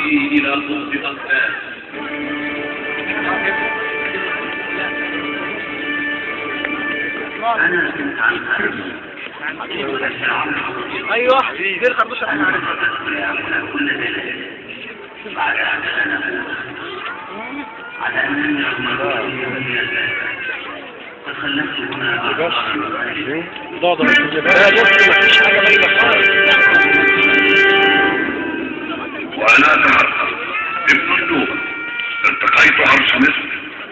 قلبي إلى صوت أغنام. أنا كنت عن ايوه دي الخربوشه احنا عارفها. كل ليلة بعد أن أنا على أنني فخلفت هنا ضاضة مفيش حاجة غريبة خالص. وأنا أتحقق ابن النوبة التقيت عرش مصر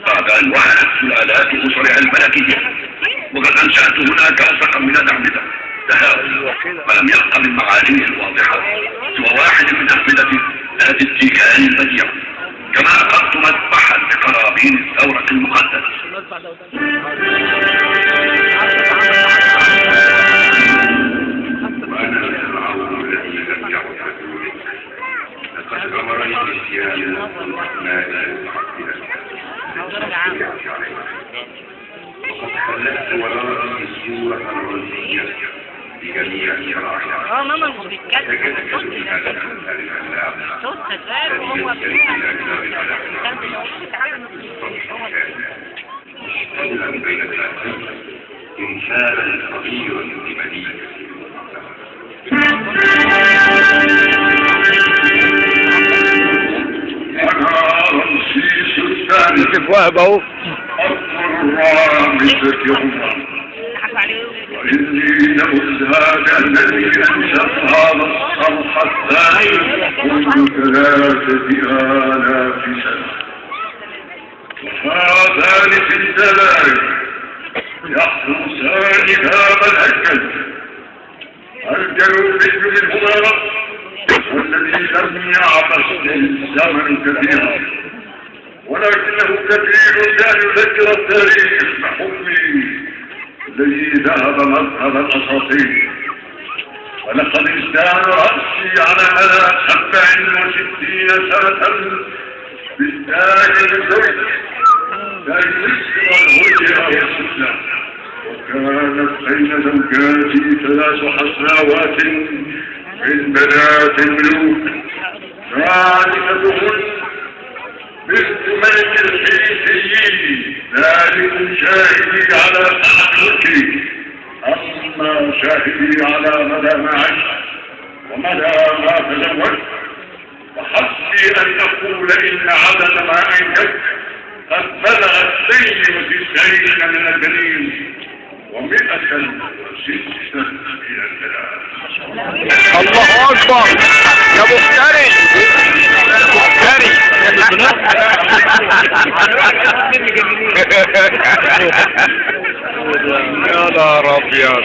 بعد أن وهنت سلالات أسرها الملكية، وقد أنشأت هناك أسرا من الأعمدة تهاوي، ولم يبق من معالمه الواضحة سوى واحد من أعمدة ذات التيكان البديع، كما أقمت مذبحا لقرابين الثورة المقدسة. وأنا الفرعون الذي لم يعد عدوك، لقد غمرني نسيان الرحمن وقد خلقت ورائي صورة رمزية بجميع شرائعها. ماما مش بيتكلم صوت خزان وهو مشتغلا بين الأسف إنسانا صغيرا بمدينة أنا رمسيس الثاني كيف واهب اهو. الرامسة يوما، وإني لأزهاد الذي أنشأ هذا الصرح الثاني منذ 3000 سنة، وهذان في الدلائل يحرسان باب الهجل الجنوبي منهما والذي لم يعبث الزمن كثيرا، ولكنه كثير كان يذكر التاريخ بحكمه الذي ذهب مذهب الأساطير. ولقد ازدان رأسي على مدى 67 سنة بالتاج الزوج تاج الرزق والهدى والسنة، وكانت بين زوجاتي 3 حسناوات من بنات الملوك، ثالثتهن بنت ملك الحيثيين ذلك شاهدي على ملكي، أما شاهدي على مدى ما عشت ومدى ما تزوجت، وحسبي أن أقول إن عدد ما أنجبت قد بلغ 92 من البنين و106 من البنات. الله اكبر يا مفتري مفتري. يا نهار ابيض.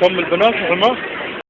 كم البنات يا جماعه؟